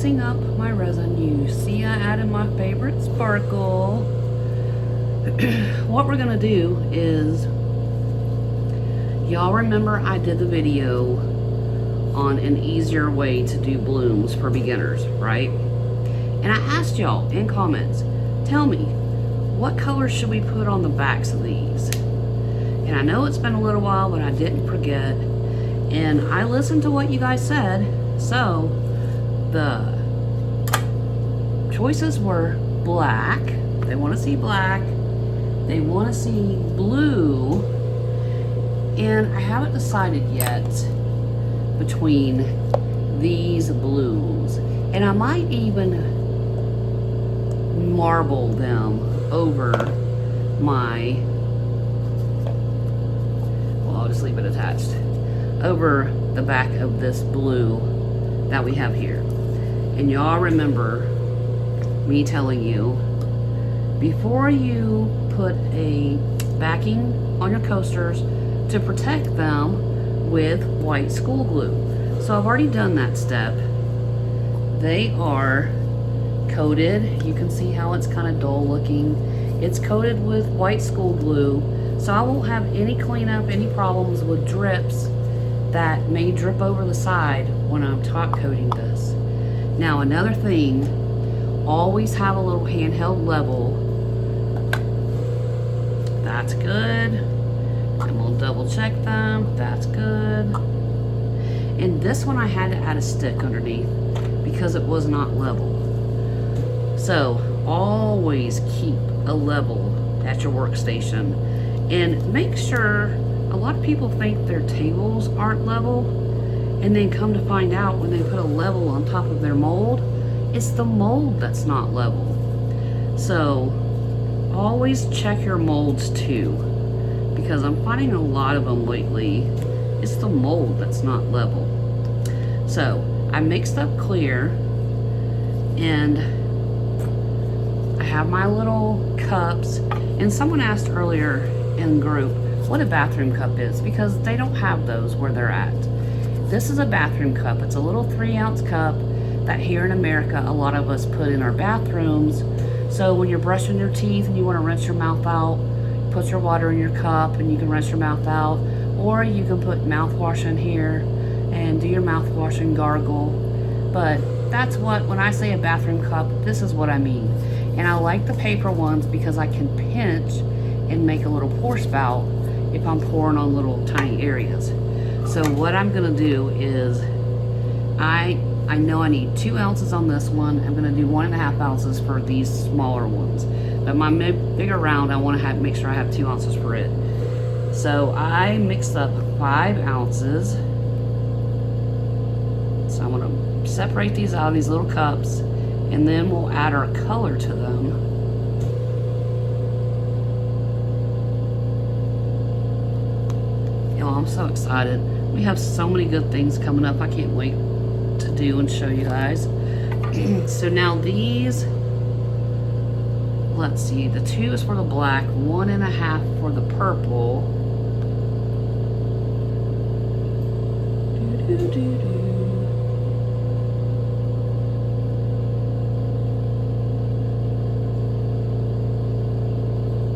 mixing up my resin. You see I added my favorite sparkle. What we're gonna do is, y'all remember I did the video on an easier way to do blooms for beginners, right? And I asked y'all in comments, tell me, what colors should we put on the backs of these? And I know it's been a little while, but I didn't forget. And I listened to what you guys said. So the choices were black. They want to see black. They want to see blue. And I haven't decided yet between these blues. And I might even marble them over my, well, I'll just leave it attached, over the back of this blue that we have here. And y'all remember me telling you, before you put a backing on your coasters, to protect them with white school glue. So I've already done that step. They are coated. You can see how it's kind of dull looking. It's coated with white school glue, so I won't have any cleanup, any problems with drips that may drip over the side when I'm top coating this. Now another thing, always have a little handheld level. That's good. And we'll double check them. That's good. And this one I had to add a stick underneath because it was not level. So always keep a level at your workstation, and make sure, a lot of people think their tables aren't level, and then come to find out when they put a level on top of their mold, it's the mold that's not level. So always check your molds too, because I'm finding a lot of them lately, it's the mold that's not level. So I mixed up clear, and I have my little cups. And someone asked earlier in the group what a bathroom cup is, because they don't have those where they're at. This is a bathroom cup. It's a little 3-ounce cup that here in America a lot of us put in our bathrooms. So when you're brushing your teeth and you want to rinse your mouth out, put your water in your cup and you can rinse your mouth out. Or you can put mouthwash in here and do your mouthwash and gargle. But that's what, when I say a bathroom cup, this is what I mean. And I like the paper ones because I can pinch and make a little pour spout if I'm pouring on little tiny areas. So what I'm gonna do is, I know I need 2 ounces on this one. I'm gonna do 1.5 ounces for these smaller ones. But my bigger round, I wanna make sure I have 2 ounces for it. So I mixed up 5 ounces. So I'm gonna separate these out of these little cups, and then we'll add our color to them. Y'all, I'm so excited. We have so many good things coming up. I can't wait to do and show you guys. So now these, let's see, the 2 is for the black, 1.5 for the purple.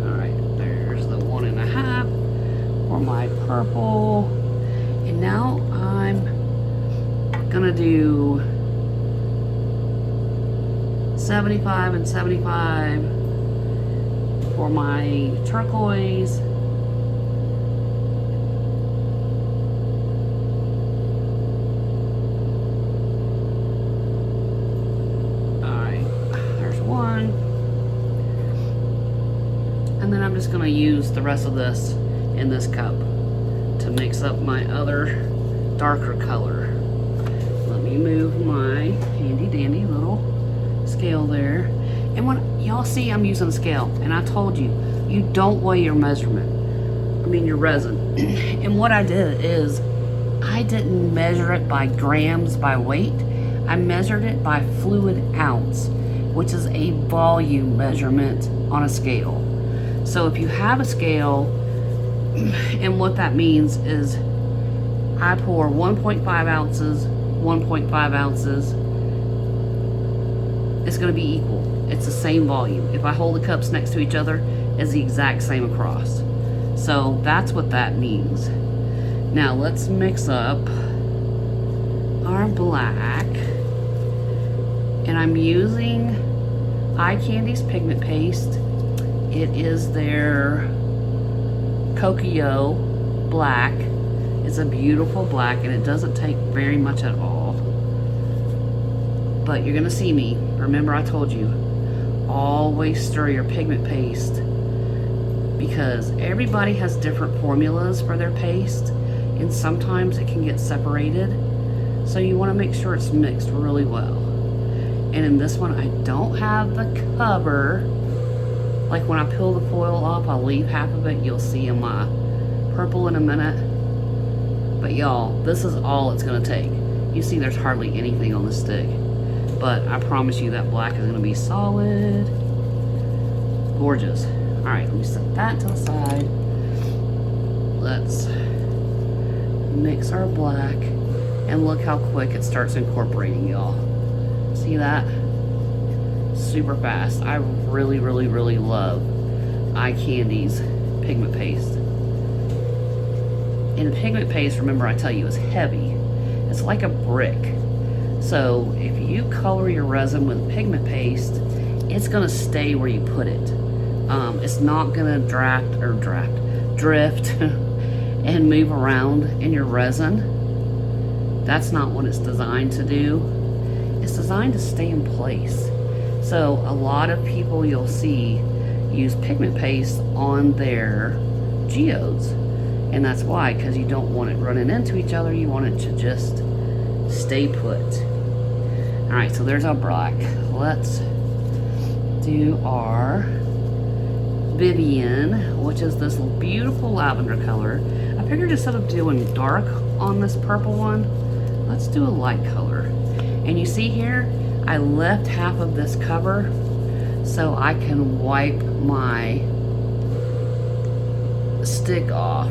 Alright, there's the 1.5 for my purple. And now I'm gonna do 75 and 75 for my turquoise. Alright, there's one. And then I'm just gonna use the rest of this in this cup to mix up my other darker color. Let me move my handy dandy little scale there. And when y'all see I'm using a scale, and I told you, you don't weigh your measurement, your resin. And what I did is, I didn't measure it by grams by weight. I measured it by fluid ounce, which is a volume measurement on a scale. So if you have a scale, and what that means is I pour 1.5 ounces, 1.5 ounces, it's going to be equal. It's the same volume. If I hold the cups next to each other, it's the exact same across. So that's what that means. Now let's mix up our black. And I'm using Eye Candy's pigment paste. It is their Kokuyo black. It's a beautiful black and it doesn't take very much at all. But you're gonna see me. Remember I told you, always stir your pigment paste because everybody has different formulas for their paste and sometimes it can get separated. So you wanna make sure it's mixed really well. And in this one, I don't have the cover. Like when I peel the foil off, I'll leave half of it. You'll see in my purple in a minute. But y'all, this is all it's gonna take. You see there's hardly anything on the stick. But I promise you that black is gonna be solid. Gorgeous. All right, let me set that to the side. Let's mix our black. And look how quick it starts incorporating, y'all. See that? Super fast. I really, really, really love Eye Candy's pigment paste. And pigment paste, remember I tell you, is heavy. It's like a brick. So if you color your resin with pigment paste, it's gonna stay where you put it. It's not gonna drift and move around in your resin. That's not what it's designed to do. It's designed to stay in place. So a lot of people you'll see use pigment paste on their geodes. And that's why, because you don't want it running into each other. You want it to just stay put. All right, so there's our black. Let's do our Vivian, which is this beautiful lavender color. I figured instead of doing dark on this purple one, let's do a light color. And you see here, I left half of this cover so I can wipe my stick off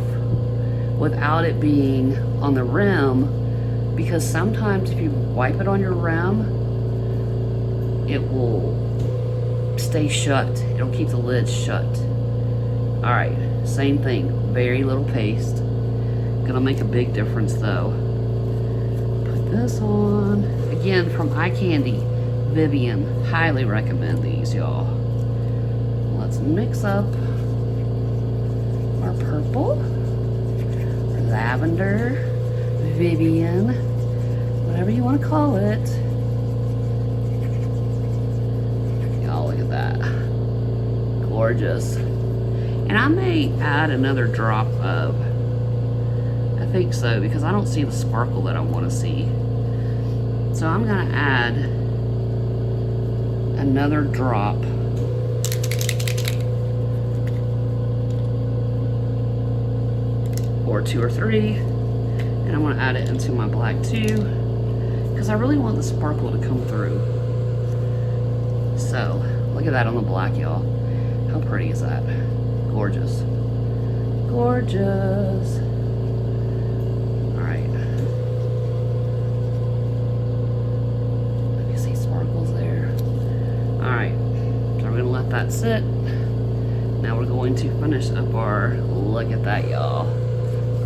without it being on the rim, because sometimes if you wipe it on your rim, it will stay shut. It'll keep the lid shut. All right, same thing, very little paste. Gonna make a big difference though. Put this on. Again, from Eye Candy, Vivian. Highly recommend these, y'all. Let's mix up our purple, our lavender, Vivian, whatever you want to call it. Y'all, look at that. Gorgeous. And I may add another drop of, I think so, because I don't see the sparkle that I want to see. So I'm gonna add another drop or 2 or 3, and I'm gonna add it into my black too, because I really want the sparkle to come through. So look at that on the black, y'all. How pretty is that? Gorgeous. Gorgeous. That sit. Now we're going to finish up our, look at that, y'all.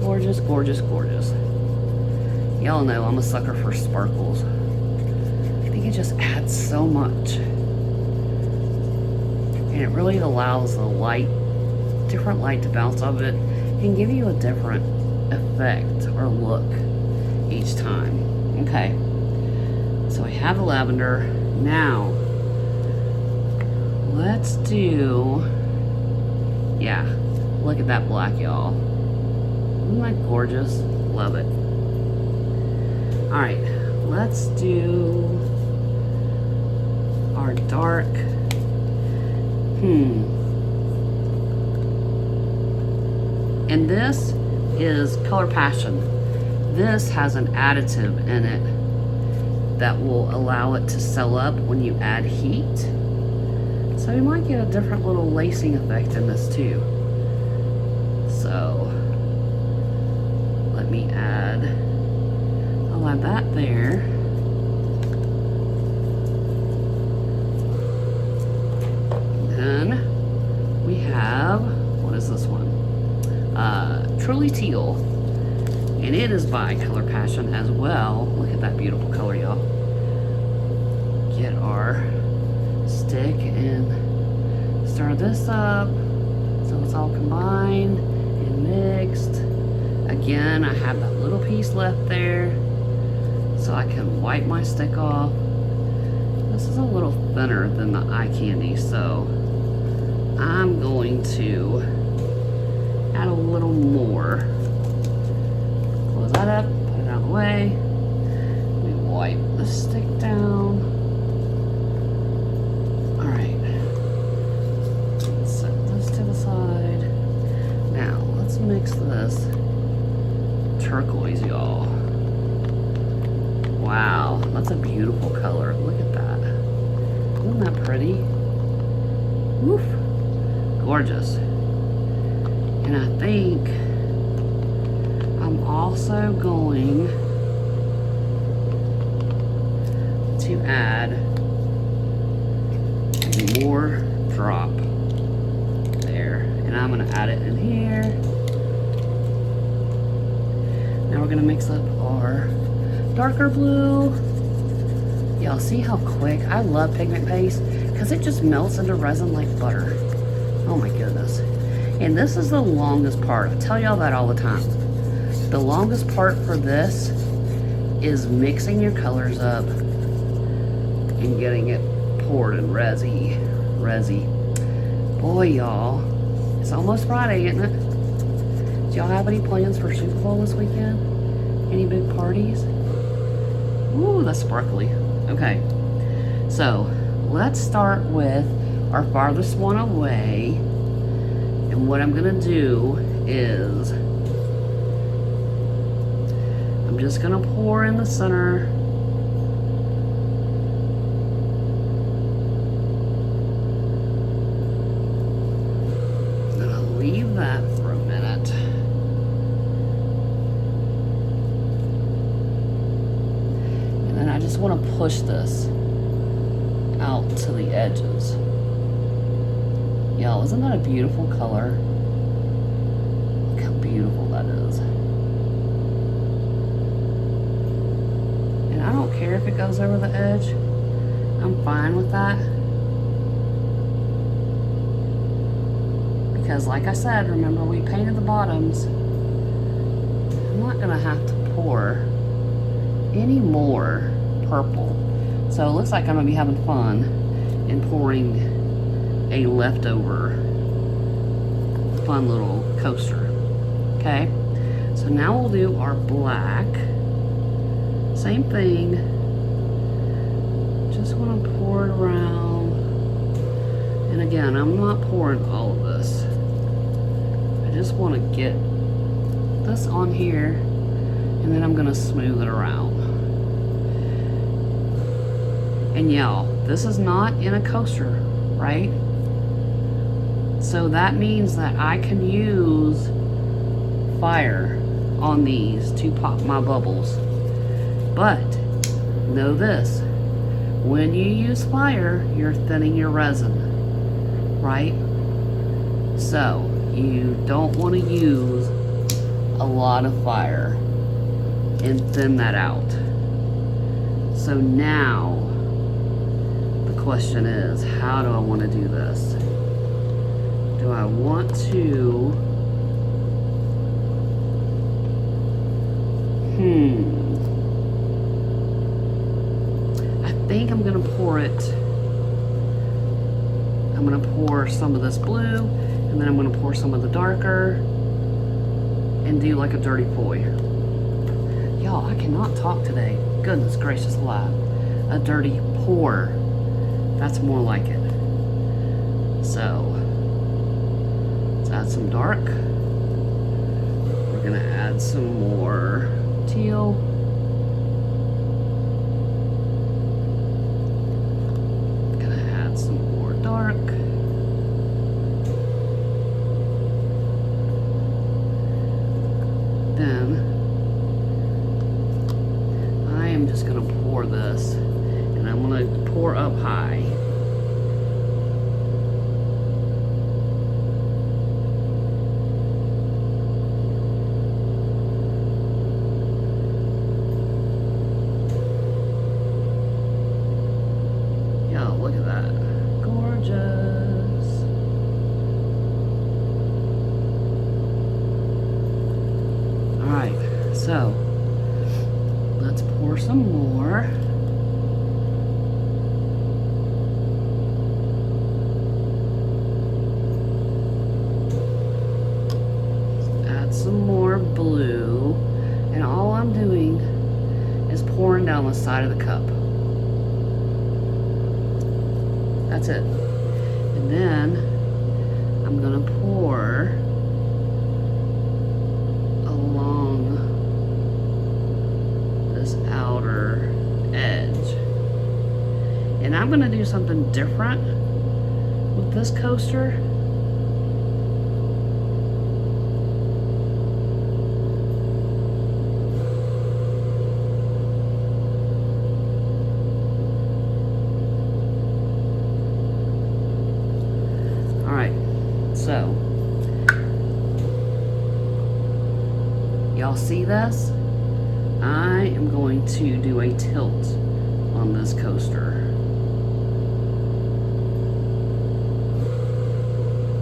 Gorgeous, gorgeous, gorgeous. Y'all know I'm a sucker for sparkles. I think it just adds so much. And it really allows the light, different light to bounce off it and give you a different effect or look each time. Okay. So we have the lavender. Now, let's do, yeah, look at that black, y'all. Isn't that gorgeous? Love it. All right, let's do our dark, and this is Color Passion. This has an additive in it that will allow it to sell up when you add heat. So you might get a different little lacing effect in this too. So let me add, I'll add that there. truly teal. And it is by Color Passion as well. Look at that beautiful color, y'all. Get our stick and stir this up so it's all combined and mixed. Again, I have that little piece left there so I can wipe my stick off. This is a little thinner than the eye candy, so I'm going to add a little more. Close that up, put it out of the way. We wipe the stick down. Alright. Set this to the side. Now, let's mix this turquoise, y'all. Wow, that's a beautiful color. Look at that. Isn't that pretty? Woof. Gorgeous. And I think I'm also going to add more drop there. And I'm going to add it in here. Now we're going to mix up our darker blue. Y'all see how quick? I love pigment paste because it just melts into resin like butter. Oh my goodness. And this is the longest part. I tell y'all that all the time. The longest part for this is mixing your colors up and getting it poured in resi. Boy, y'all, it's almost Friday, isn't it? Do y'all have any plans for Super Bowl this weekend? Any big parties? Ooh, that's sparkly. Okay, so let's start with our farthest one away. And what I'm gonna do is I'm just gonna pour in the center. I'm gonna leave that for a minute. And then I just want to push this out to the edges. Y'all, isn't that a beautiful color? Look how beautiful that is. And I don't care if it goes over the edge. I'm fine with that. Because like I said, remember we painted the bottoms. I'm not gonna have to pour any more purple. So it looks like I'm gonna be having fun in pouring a leftover fun little coaster. Okay, so now we'll do our black. Same thing. Just want to pour it around. And again, I'm not pouring all of this. I just want to get this on here, and then I'm going to smooth it around. And y'all, this is not in a coaster, right? So that means that I can use fire on these to pop my bubbles. But know this, when you use fire, you're thinning your resin, right? So you don't want to use a lot of fire and thin that out. So now the question is, how do I want to do this? Do I want to I think I'm gonna pour it. I'm gonna pour some of this blue, and then I'm gonna pour some of the darker and do like a dirty pour. Y'all, I cannot talk today. Goodness gracious alive. A dirty pour. That's more like it. So let's add some dark. We're gonna add some more teal. Gonna add some more dark. Then I am just gonna pour this, and I'm gonna pour up high. look at that. Gorgeous. Alright, so let's pour some more. Some more blue, and all I'm doing is pouring down the side of the cup. That's it. And then I'm gonna pour along this outer edge. And I'm gonna do something different with this coaster. So, y'all see this? I am going to do a tilt on this coaster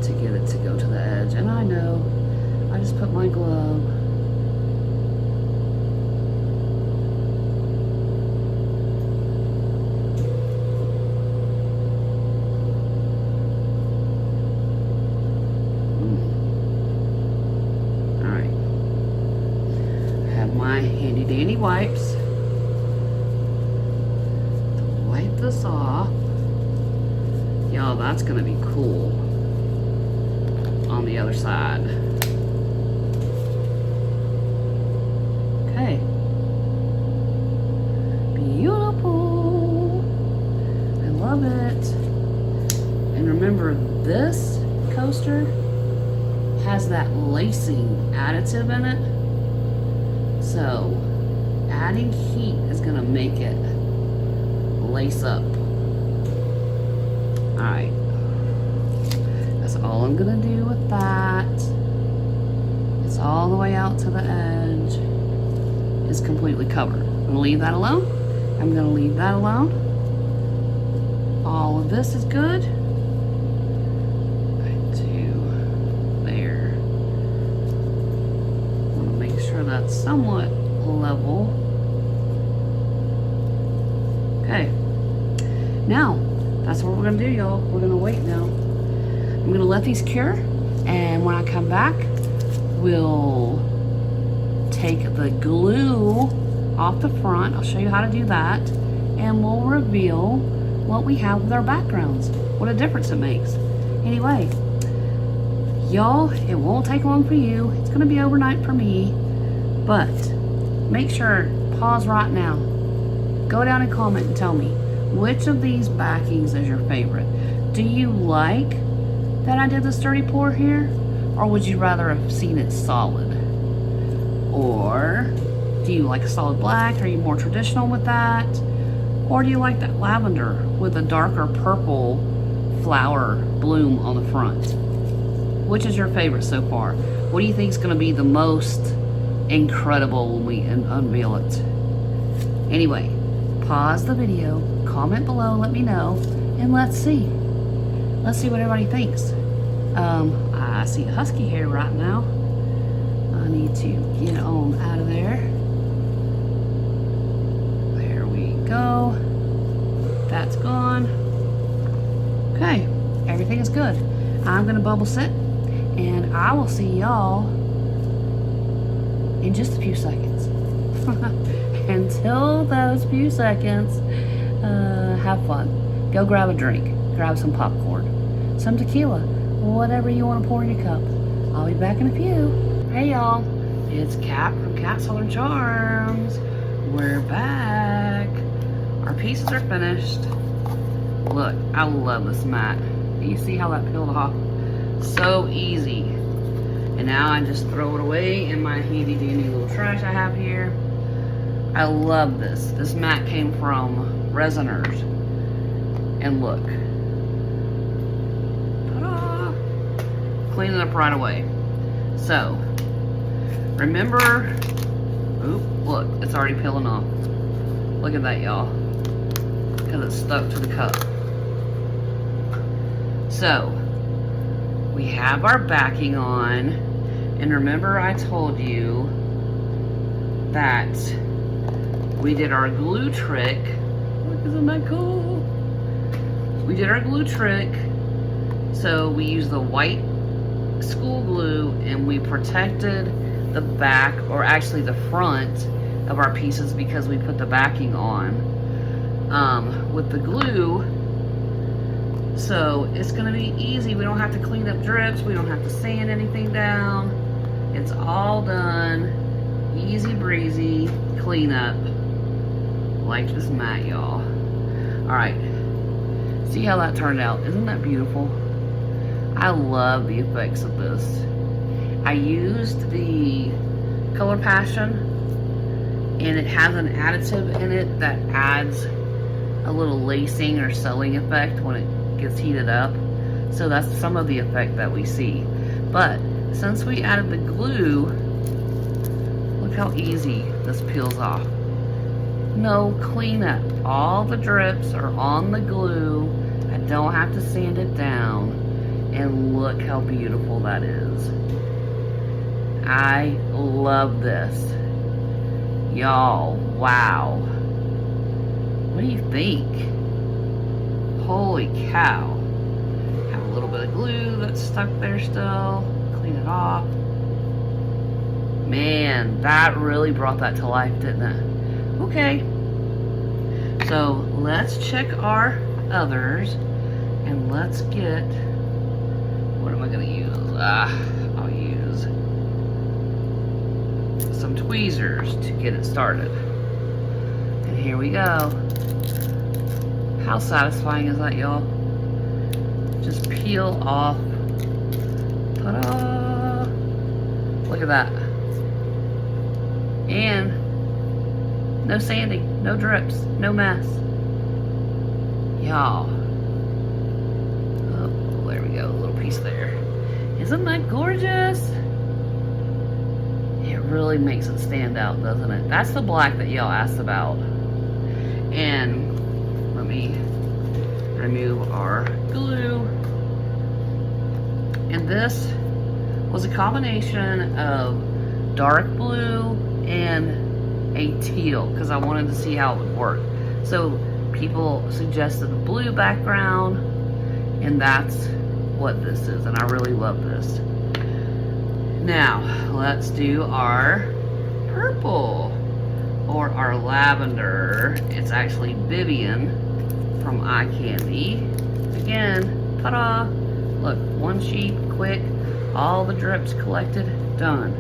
to get it to go to the edge. And I know, I just put my glove. My handy dandy wipes to wipe this off. Y'all, that's gonna be cool on the other side. Okay. Beautiful. I love it. And remember, this coaster has that lacing additive in it. So, adding heat is going to make it lace up. Alright. That's all I'm going to do with that. It's all the way out to the edge. It's completely covered. I'm going to leave that alone. I'm going to leave that alone. All of this is good. Right to there. That's somewhat level. Okay. Now, that's what we're gonna do, y'all. We're gonna wait now. I'm gonna let these cure, and when I come back, we'll take the glue off the front. I'll show you how to do that, and we'll reveal what we have with our backgrounds. What a difference it makes. Anyway, y'all, it won't take long for you. It's gonna be overnight for me. But make sure, pause right now. Go down and comment and tell me which of these backings is your favorite. Do you like that I did the sturdy pour here? Or would you rather have seen it solid? Or do you like a solid black? Are you more traditional with that? Or do you like that lavender with a darker purple flower bloom on the front? Which is your favorite so far? What do you think is going to be the most incredible when we unveil it? Anyway, pause the video, comment below, let me know, and let's see what everybody thinks. I see a husky hair right now. I need to get on out of there. There we go. That's gone. Okay, everything is good. I'm gonna bubble sit, and I will see y'all in just a few seconds. Until those few seconds, have fun. Go grab a drink, grab some popcorn, some tequila, whatever you want to pour in your cup. I'll be back in a few. Hey y'all, it's Kat from KatsSouthernCharms. We're back. Our pieces are finished. Look, I love this mat. You see how that peeled off? So easy. And now I just throw it away in my handy dandy little trash I have here. I love this. This mat came from Resiners. And look. Ta-da! Clean it up right away. So, remember, oop, look, it's already peeling off. Look at that, y'all. Because it's stuck to the cup. So, we have our backing on, and remember I told you that we did our glue trick. Look, isn't that cool? We did our glue trick, so we used the white school glue and we protected the back, or actually the front of our pieces, because we put the backing on with the glue. So it's gonna be easy. We don't have to clean up drips. We don't have to sand anything down. It's all done. Easy breezy cleanup. Like this mat, y'all. All right, see how that turned out. Isn't that beautiful? I love the effects of this. I used the Color Passion, and it has an additive in it that adds a little lacing or selling effect when it gets heated up. So that's some of the effect that we see. But since we added the glue, look how easy this peels off. No cleanup. All the drips are on the glue. I don't have to sand it down. And look how beautiful that is. I love this. Y'all, wow. What do you think? Holy cow. Have a little bit of glue that's stuck there still. Clean it off. Man, that really brought that to life, didn't it? Okay. So let's check our others, and let's get, what am I gonna use? I'll use some tweezers to get it started. And here we go. How satisfying is that, y'all? Just peel off. Ta-da! Look at that. And no sanding, no drips, no mess. Y'all. Oh, there we go, a little piece there. Isn't that gorgeous? It really makes it stand out, doesn't it? That's the black that y'all asked about. And let me remove our glue. And this was a combination of dark blue and a teal, because I wanted to see how it would work. So people suggested a blue background, and that's what this is, and I really love this. Now let's do our purple, or our lavender. It's actually Vivian from Eye Candy. Again, ta-da! Look, one sheet, quick, all the drips collected, done.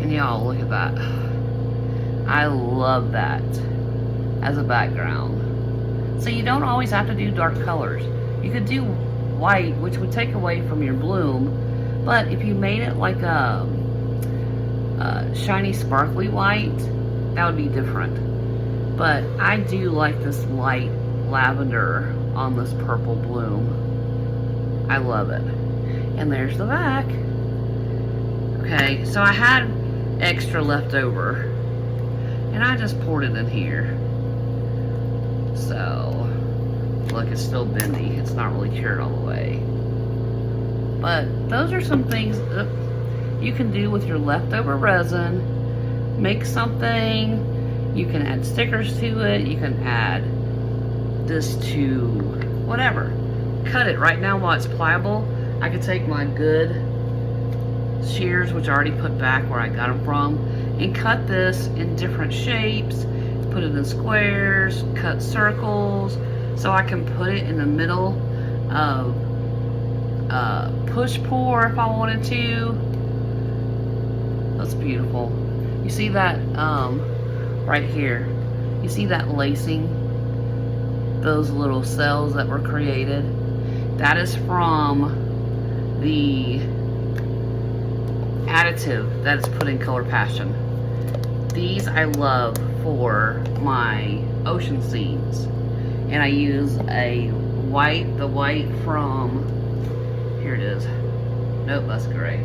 And y'all, look at that. I love that as a background. So you don't always have to do dark colors. You could do white, which would take away from your bloom, but if you made it like a shiny sparkly white, that would be different. But I do like this light lavender on this purple bloom. I love it. And there's the back. Okay, so I had extra left over, and I just poured it in here. So, look, it's still bendy. It's not really cured all the way. But those are some things that you can do with your leftover resin. Make something. You can add stickers to it. You can add this to whatever. Cut it right now while it's pliable. I could take my good shears, which I already put back where I got them from, and cut this in different shapes. Put it in squares, cut circles, so I can put it in the middle of push pour if I wanted to. That's beautiful. You see that right here? You see that lacing? Those little cells that were created? That is from the additive that is put in Color Passion. These I love for my ocean scenes. And I use the white from, here it is. Nope, that's gray.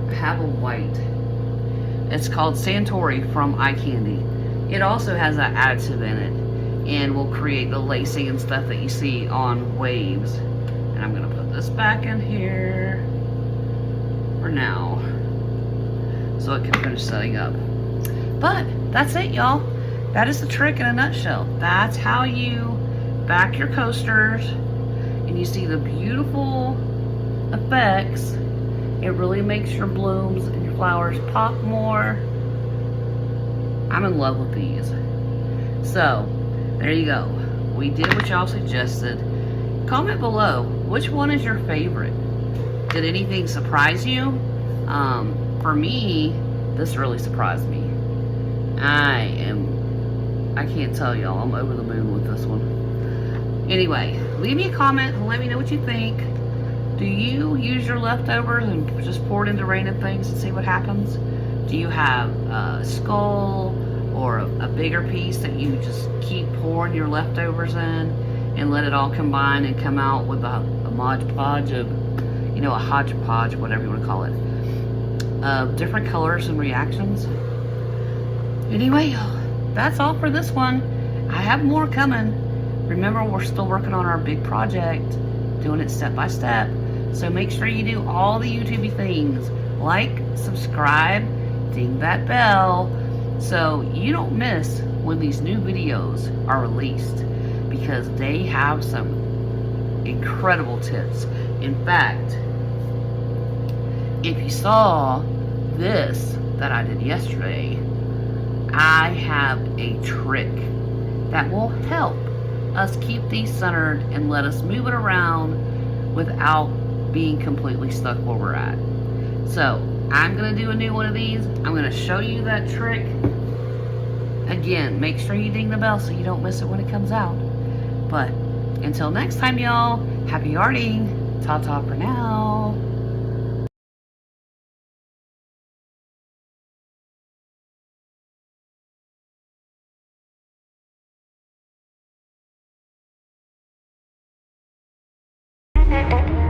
I have a white. It's called Santori from Eye Candy. It also has that additive in it. and will create the lacing and stuff that you see on waves. And I'm gonna put this back in here for now, so it can finish setting up. But that's it, y'all. That is the trick in a nutshell. That's how you back your coasters, and you see the beautiful effects. It really makes your blooms and your flowers pop more. I'm in love with these. So, there you go. We did what y'all suggested. Comment below, which one is your favorite? Did anything surprise you? For me, this really surprised me. I can't tell y'all, I'm over the moon with this one. Anyway, leave me a comment and let me know what you think. Do you use your leftovers and just pour it into random things and see what happens? Do you have a skull or a bigger piece that you just keep pouring your leftovers in and let it all combine and come out with a hodgepodge of, you know, a hodgepodge, whatever you want to call it, of different colors and reactions? Anyway, that's all for this one. I have more coming. Remember, we're still working on our big project, doing it step by step. So make sure you do all the YouTubey things. Like, subscribe, ding that bell, so you don't miss when these new videos are released, because they have some incredible tips. In fact, if you saw this that I did yesterday, I have a trick that will help us keep these centered and let us move it around without being completely stuck where we're at. So I'm gonna do a new one of these. I'm gonna show you that trick. Again, make sure you ding the bell so you don't miss it when it comes out. But until next time, y'all, happy arting. Ta-ta for now. Thank you.